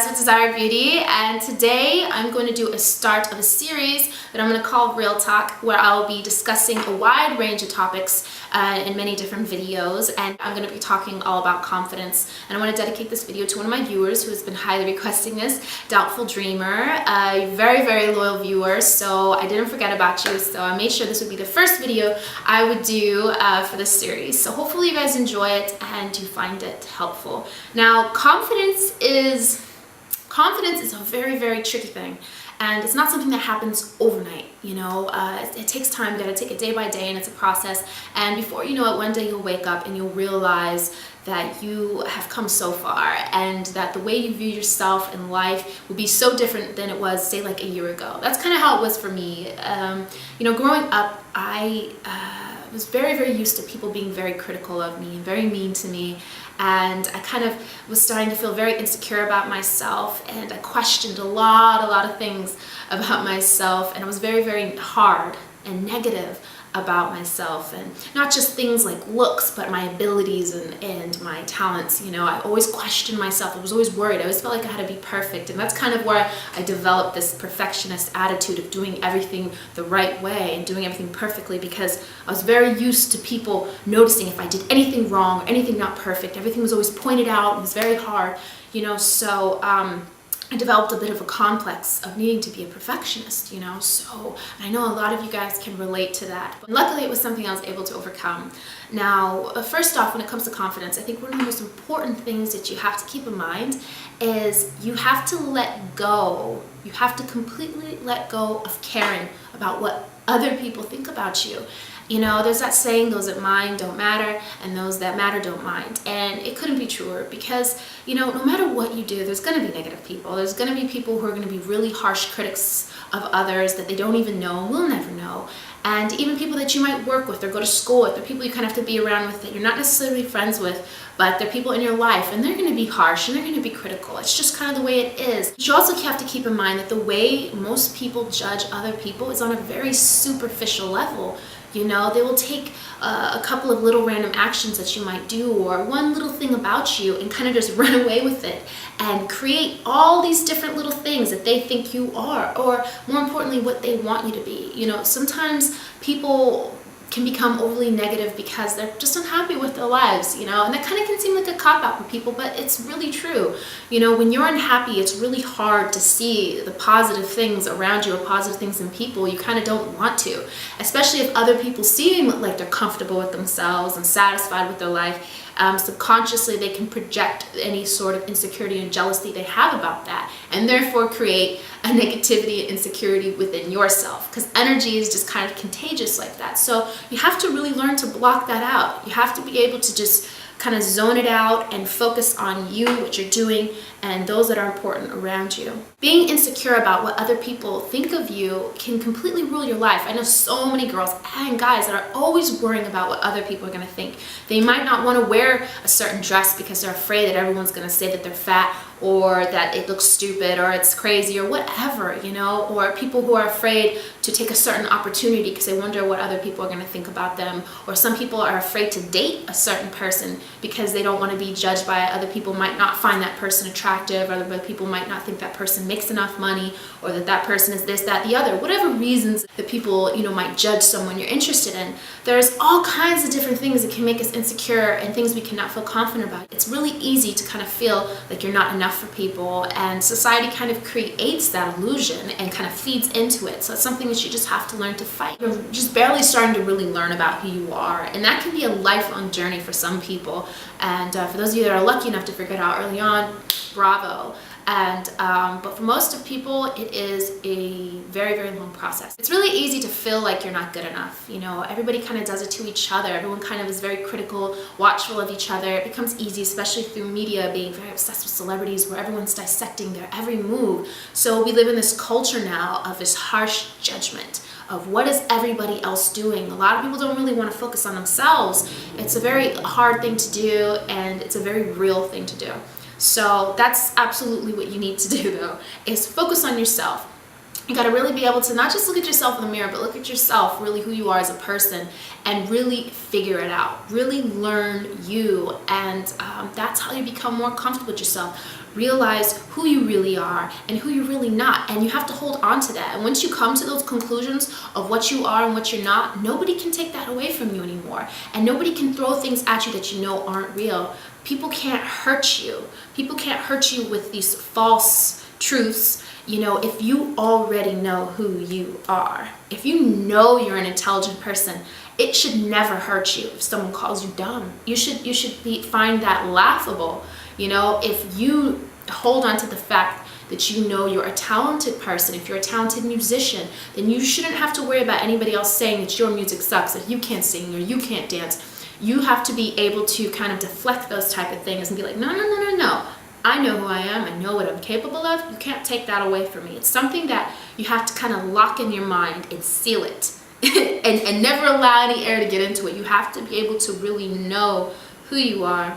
Jazz with Desire Beauty, and today I'm going to do a start of a series that I'm going to call Real Talk, where I'll be discussing a wide range of topics in many different videos, and I'm going to be talking all about confidence. And I want to dedicate this video to one of my viewers who has been highly requesting this, Doubtful Dreamer, a very, very loyal viewer, so I didn't forget about you, so I made sure this would be the first video I would do for this series. So hopefully you guys enjoy it and you find it helpful. Now, confidence is a very, very tricky thing, and it's not something that happens overnight. You know, it takes time. You gotta take it day by day, and it's a process. And before you know it, one day you'll wake up and you'll realize that you have come so far, and that the way you view yourself in life will be so different than it was, say, like a year ago. That's kind of how it was for me. You know, growing up, I was very, very used to people being very critical of me and very mean to me. And I kind of was starting to feel very insecure about myself, and I questioned a lot of things about myself, and I was very, very hard and negative about myself, and not just things like looks, but my abilities and my talents. You know, I always questioned myself. I was always worried. I always felt like I had to be perfect, and that's kind of where I developed this perfectionist attitude of doing everything the right way and doing everything perfectly, because I was very used to people noticing if I did anything wrong or anything not perfect. Everything was always pointed out. It was very hard, you know, so I developed a bit of a complex of needing to be a perfectionist, you know, so I know a lot of you guys can relate to that. But luckily, it was something I was able to overcome. Now, first off, when it comes to confidence, I think one of the most important things that you have to keep in mind is you have to let go. You have to completely let go of caring about what other people think about you. You know, there's that saying, those that mind don't matter, and those that matter don't mind. And it couldn't be truer, because, you know, no matter what you do, there's going to be negative people. There's going to be people who are going to be really harsh critics of others that they don't even know and will never know. And even people that you might work with or go to school with, they're people you kind of have to be around with that you're not necessarily friends with, but they're people in your life, and they're going to be harsh and they're going to be critical. It's just kind of the way it is. You also have to keep in mind that the way most people judge other people is on a very superficial level. You know, they will take a couple of little random actions that you might do, or one little thing about you, and kind of just run away with it and create all these different little things that they think you are, or more importantly, what they want you to be. You know, sometimes people can become overly negative because they're just unhappy with their lives, you know, and that kind of can seem like a cop-out for people, but it's really true. You know, when you're unhappy, it's really hard to see the positive things around you or positive things in people. You kind of don't want to, especially if other people seem like they're comfortable with themselves and satisfied with their life. Subconsciously, they can project any sort of insecurity and jealousy they have about that, and therefore create a negativity and insecurity within yourself, because energy is just kind of contagious like that. So you have to really learn to block that out. You have to be able to just kind of zone it out and focus on you, what you're doing, and those that are important around you. Being insecure about what other people think of you can completely rule your life. I know so many girls and guys that are always worrying about what other people are going to think. They might not want to wear a certain dress because they're afraid that everyone's going to say that they're fat, or that it looks stupid, or it's crazy, or whatever, you know, or people who are afraid to take a certain opportunity because they wonder what other people are going to think about them, or some people are afraid to date a certain person because they don't want to be judged by it. Other people might not find that person attractive, or other people might not think that person makes enough money, or that that person is this, that, the other. Whatever reasons that people, you know, might judge someone you're interested in, there's all kinds of different things that can make us insecure and things we cannot feel confident about. It's really easy to kind of feel like you're not enough for people, and society kind of creates that illusion and kind of feeds into it. So it's something that you just have to learn to fight. You're just barely starting to really learn about who you are, and that can be a lifelong journey for some people. And for those of you that are lucky enough to figure it out early on, bravo. And but for most of people, it is a very, very long process. It's really easy to feel like you're not good enough. You know, everybody kind of does it to each other. Everyone kind of is very critical, watchful of each other. It becomes easy, especially through media, being very obsessed with celebrities, where everyone's dissecting their every move. So we live in this culture now of this harsh judgment of what is everybody else doing. A lot of people don't really want to focus on themselves. It's a very hard thing to do, and it's a very real thing to do. So that's absolutely what you need to do, though, is focus on yourself. You got to really be able to not just look at yourself in the mirror, but look at yourself, really who you are as a person, and really figure it out. Really learn you, and that's how you become more comfortable with yourself. Realize who you really are and who you're really not, and you have to hold on to that. And once you come to those conclusions of what you are and what you're not, nobody can take that away from you anymore, and nobody can throw things at you that you know aren't real. People can't hurt you. People can't hurt you with these false truths. You know, if you already know who you are, if you know you're an intelligent person, it should never hurt you if someone calls you dumb. You should find that laughable. You know, if you hold on to the fact that you know you're a talented person, if you're a talented musician, then you shouldn't have to worry about anybody else saying that your music sucks, that you can't sing or you can't dance. You have to be able to kind of deflect those type of things and be like, no, no, no, no, no. I know who I am. I know what I'm capable of. You can't take that away from me. It's something that you have to kind of lock in your mind and seal it and never allow any air to get into it. You have to be able to really know who you are,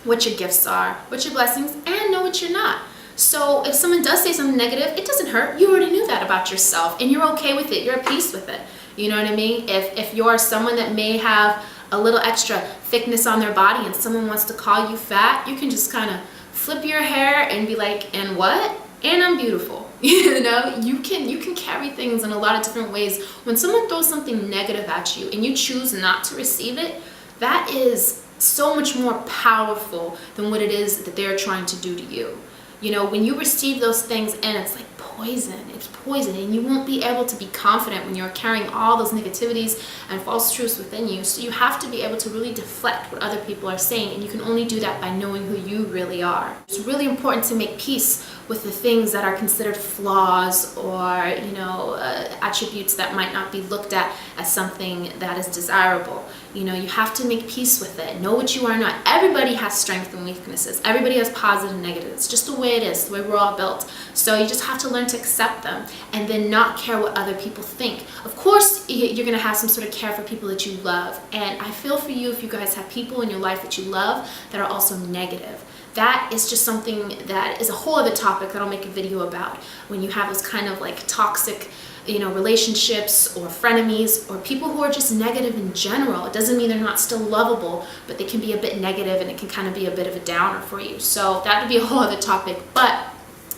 what your gifts are, what your blessings, and know what you're not. So if someone does say something negative, it doesn't hurt. You already knew that about yourself, and you're okay with it. You're at peace with it. You know what I mean? If you're someone that may have a little extra thickness on their body and someone wants to call you fat, you can just kind of flip your hair and be like, and what? And I'm beautiful. You know, you can carry things in a lot of different ways. When someone throws something negative at you and you choose not to receive it, that is so much more powerful than what it is that they're trying to do to you. You know, when you receive those things, and it's like poison, it's poison, and you won't be able to be confident when you're carrying all those negativities and false truths within you. So you have to be able to really deflect what other people are saying, and you can only do that by knowing who you really are. It's really important to make peace with the things that are considered flaws or, you know, attributes that might not be looked at as something that is desirable. You know, you have to make peace with it. Know what you are not. Everybody has strengths and weaknesses. Everybody has positive and negative. It's just the way it is, the way we're all built. So you just have to learn to accept them and then not care what other people think. Of course, you're going to have some sort of care for people that you love. And I feel for you if you guys have people in your life that you love that are also negative. That is just something that is a whole other topic that I'll make a video about. When you have those kind of like toxic, you know, relationships or frenemies or people who are just negative in general. It doesn't mean they're not still lovable, but they can be a bit negative and it can kind of be a bit of a downer for you. So that would be a whole other topic. But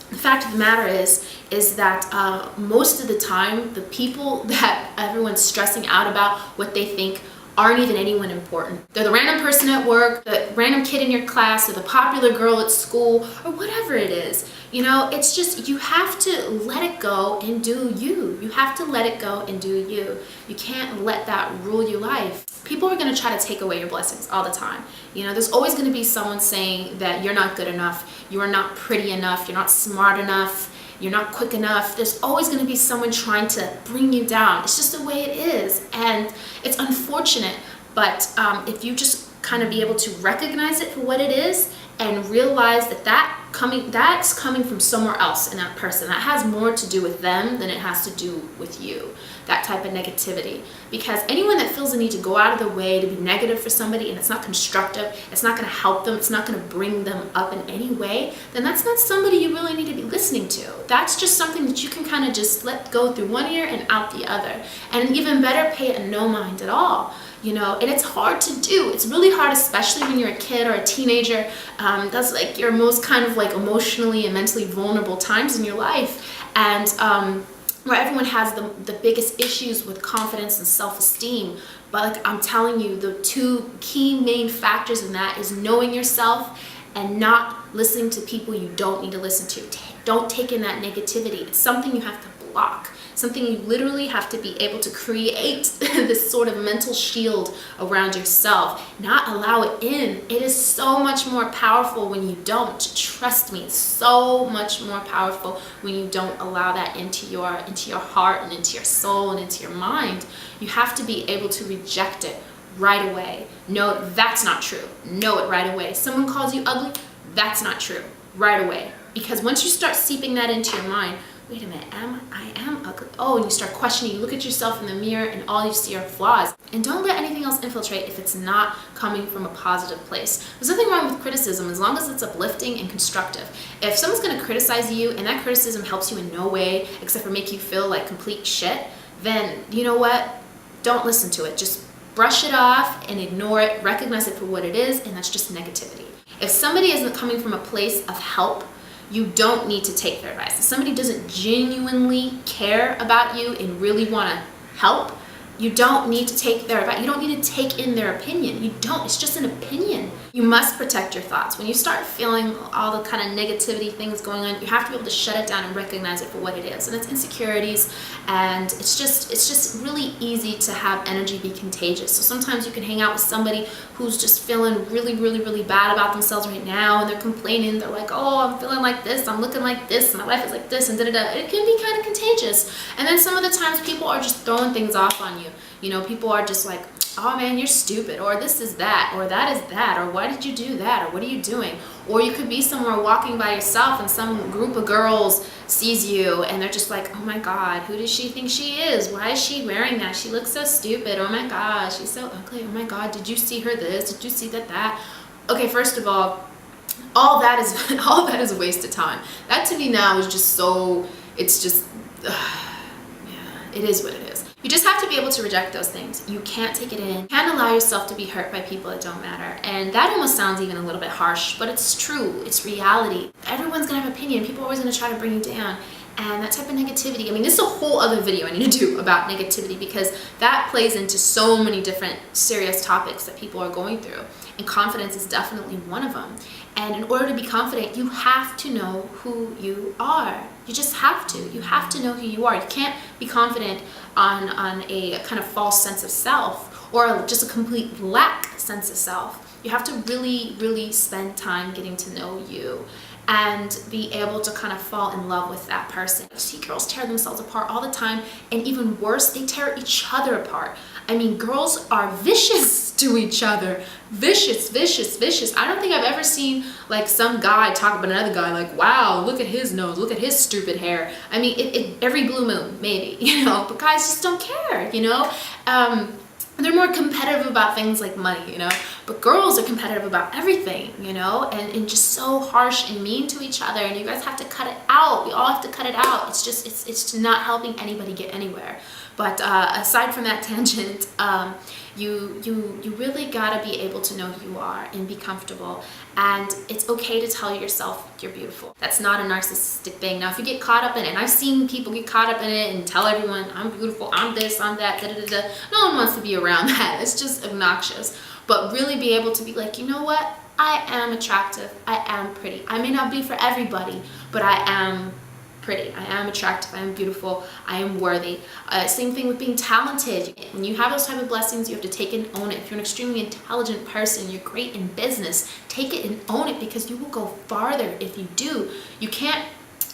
the fact of the matter is that most of the time, the people that everyone's stressing out about what they think aren't even anyone important. They're the random person at work, the random kid in your class, or the popular girl at school, or whatever it is. You know, it's just, you have to let it go and do you. You have to let it go and do you. You can't let that rule your life. People are going to try to take away your blessings all the time. You know, there's always going to be someone saying that you're not good enough, you are not pretty enough, you're not smart enough, you're not quick enough. There's always going to be someone trying to bring you down. It's just the way it is, and it's unfortunate. But if you just kind of be able to recognize it for what it is and realize that that's coming from somewhere else in that person. That has more to do with them than it has to do with you. That type of negativity. Because anyone that feels the need to go out of their way to be negative for somebody and it's not constructive, it's not going to help them, it's not going to bring them up in any way, then that's not somebody you really need to be listening to. That's just something that you can kind of just let go through one ear and out the other. And even better, pay it no mind at all. You know, and it's hard to do. It's really hard, especially when you're a kid or a teenager. That's like your most kind of like emotionally and mentally vulnerable times in your life. And where everyone has the biggest issues with confidence and self-esteem. But like I'm telling you, the two key main factors in that is knowing yourself and not listening to people you don't need to listen to. Don't take in that negativity. It's something you have to block. Something you literally have to be able to create this sort of mental shield around yourself, not allow it in. It is so much more powerful when you don't. Trust me, it's so much more powerful when you don't allow that into your heart and into your soul and into your mind. You have to be able to reject it right away. No, that's not true. Know it right away. Someone calls you ugly, that's not true. Right away. Because once you start seeping that into your mind, wait a minute, I am ugly. Oh, and you start questioning, you look at yourself in the mirror and all you see are flaws. And don't let anything else infiltrate if it's not coming from a positive place. There's nothing wrong with criticism as long as it's uplifting and constructive. If someone's gonna criticize you and that criticism helps you in no way except for make you feel like complete shit, then you know what? Don't listen to it. Just brush it off and ignore it, recognize it for what it is, and that's just negativity. If somebody isn't coming from a place of help, you don't need to take their advice. If somebody doesn't genuinely care about you and really want to help, you don't need to take their advice. You don't need to take in their opinion. You don't. It's just an opinion. You must protect your thoughts. When you start feeling all the kind of negativity things going on, you have to be able to shut it down and recognize it for what it is. And it's insecurities, and it's just really easy to have energy be contagious. So sometimes you can hang out with somebody who's just feeling really bad about themselves right now, and they're complaining. They're like, oh, I'm feeling like this, I'm looking like this, my life is like this, and da-da-da. It can be kind of contagious. And then some of the times people are just throwing things off on you. You know, people are just like, oh man, you're stupid, or this is that, or that is that, or why did you do that, or what are you doing? Or you could be somewhere walking by yourself and some group of girls sees you and they're just like, oh my God, who does she think she is? Why is she wearing that? She looks so stupid. Oh my God, she's so ugly. Oh my God, did you see her this? Did you see that? Okay, first of all that is a waste of time. That to me now is just so, it's just, yeah, it is what it is. You just have to be able to reject those things. You can't take it in. You can't allow yourself to be hurt by people that don't matter. And that almost sounds even a little bit harsh, but it's true. It's reality. Everyone's gonna have an opinion. People are always gonna try to bring you down. And that type of negativity, I mean, this is a whole other video I need to do about negativity because that plays into so many different serious topics that people are going through. And confidence is definitely one of them. And in order to be confident, you have to know who you are. You just have to. You have to know who you are. You can't be confident on a kind of false sense of self or just a complete lack sense of self. You have to really spend time getting to know you and be able to kind of fall in love with that person. I see girls tear themselves apart all the time, and even worse, they tear each other apart. I mean, girls are vicious to each other. Vicious. I don't think I've ever seen like some guy talk about another guy like, wow, look at his nose, look at his stupid hair. I mean, every blue moon, maybe, you know, but guys just don't care, you know? They're more competitive about things like money, you know, but girls are competitive about everything, you know, and just so harsh and mean to each other, and you guys have to cut it out. We all have to cut it out. It's just, it's not helping anybody get anywhere. But aside from that tangent, you really gotta be able to know who you are and be comfortable, and it's okay to tell yourself you're beautiful. That's not a narcissistic thing. Now if you get caught up in it, and I've seen people get caught up in it and tell everyone I'm beautiful, I'm this, I'm that, da-da-da-da. No one wants to be around that. It's just obnoxious. But really be able to be like, you know what, I am attractive, I am pretty. I may not be for everybody, but I am pretty, I am attractive, I am beautiful, I am worthy. Same thing with being talented. When you have those type of blessings, you have to take it and own it. If you're an extremely intelligent person, you're great in business, take it and own it, because you will go farther if you do. You can't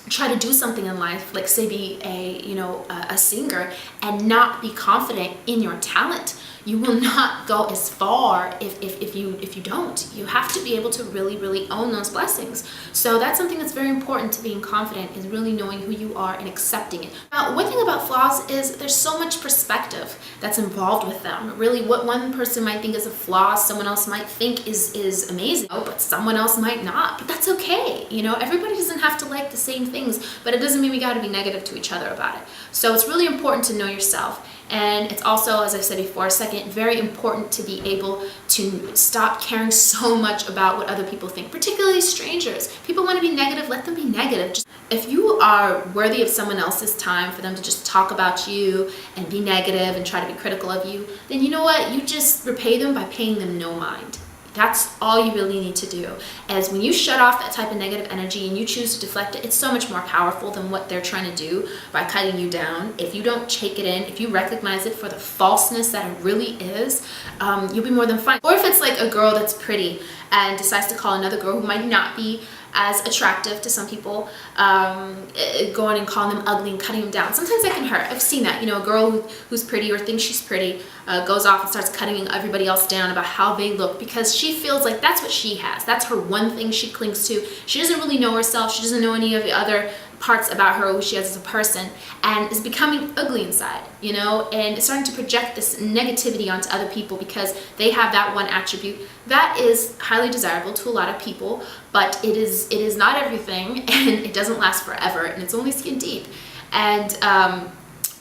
try to do something in life, like say be a singer, and not be confident in your talent. You will not go as far if you don't. You have to be able to really own those blessings. So that's something that's very important to being confident, is really knowing who you are and accepting it. Now, one thing about flaws is there's so much perspective that's involved with them. Really, what one person might think is a flaw, someone else might think is amazing, but someone else might not. But that's okay. You know, everybody doesn't have to like the same things, but it doesn't mean we got to be negative to each other about it. So it's really important to know yourself. And it's also, as I said before, second, very important to be able to stop caring so much about what other people think, particularly strangers. People want to be negative, let them be negative. Just, if you are worthy of someone else's time for them to just talk about you and be negative and try to be critical of you, then you know what? You just repay them by paying them no mind. That's all you really need to do. As when you shut off that type of negative energy and you choose to deflect it, it's so much more powerful than what they're trying to do by cutting you down. If you don't take it in, if you recognize it for the falseness that it really is, you'll be more than fine. Or if it's like a girl that's pretty and decides to call another girl who might not be as attractive to some people, going and calling them ugly and cutting them down. Sometimes that can hurt. I've seen that. You know, a girl who's pretty or thinks she's pretty goes off and starts cutting everybody else down about how they look, because she feels like that's what she has. That's her one thing she clings to. She doesn't really know herself. She doesn't know any of the other parts about her, who she is as a person, and is becoming ugly inside, you know, and it's starting to project this negativity onto other people because they have that one attribute that is highly desirable to a lot of people, but it is not everything, and it doesn't last forever, and it's only skin deep. And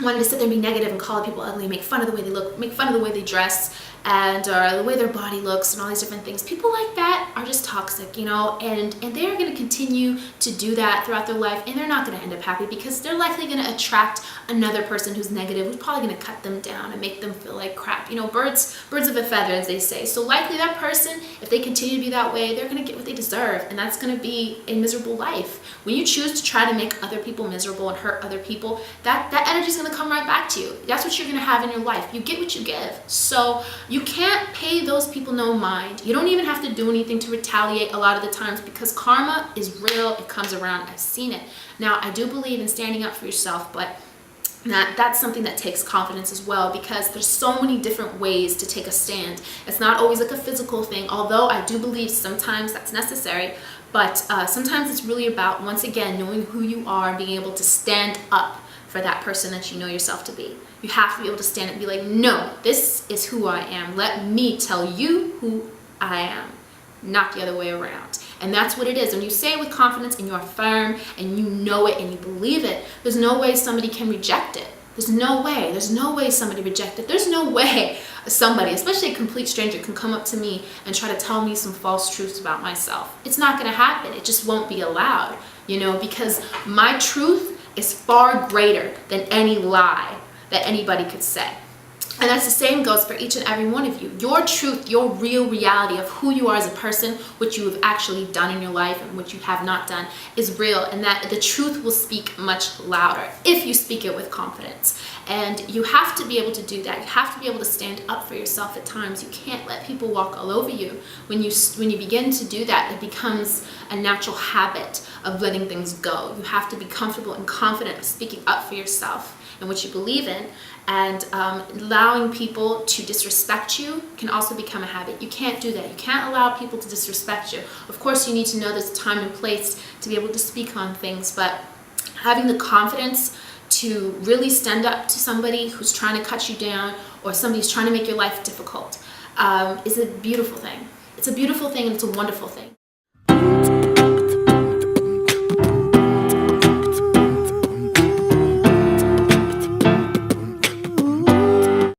wanting to sit there and be negative and call people ugly, make fun of the way they look, make fun of the way they dress, and the way their body looks, and all these different things. People like that are just toxic, you know, and they're going to continue to do that throughout their life, and they're not going to end up happy because they're likely going to attract another person who's negative, who's probably going to cut them down and make them feel like crap. You know, birds of a feather, as they say. So likely that person, if they continue to be that way, they're going to get what they deserve, and that's going to be a miserable life. When you choose to try to make other people miserable and hurt other people, that energy is going to come right back to you. That's what you're going to have in your life. You get what you give. So you can't pay those people no mind. You don't even have to do anything to retaliate a lot of the times because karma is real. It comes around. I've seen it. Now, I do believe in standing up for yourself, but that's something that takes confidence as well, because there's so many different ways to take a stand. It's not always like a physical thing, although I do believe sometimes that's necessary. But sometimes it's really about, once again, knowing who you are and being able to stand up for that person that you know yourself to be. You have to be able to stand up and be like, no, this is who I am. Let me tell you who I am, not the other way around. And that's what it is. When you say it with confidence and you're firm and you know it and you believe it, there's no way somebody can reject it. There's no way. There's no way somebody reject it. There's no way somebody, especially a complete stranger, can come up to me and try to tell me some false truths about myself. It's not going to happen. It just won't be allowed, you know, because my truth is far greater than any lie that anybody could say. And that's the same goes for each and every one of you. Your truth, your real reality of who you are as a person, what you have actually done in your life and what you have not done is real, and that the truth will speak much louder if you speak it with confidence. And you have to be able to do that. You have to be able to stand up for yourself at times. You can't let people walk all over you. When you begin to do that, it becomes a natural habit of letting things go. You have to be comfortable and confident of speaking up for yourself and what you believe in, and allowing people to disrespect you can also become a habit. You can't do that. You can't allow people to disrespect you. Of course, you need to know there's time and place to be able to speak on things, but having the confidence to really stand up to somebody who's trying to cut you down or somebody who's trying to make your life difficult is a beautiful thing. It's a beautiful thing, and it's a wonderful thing.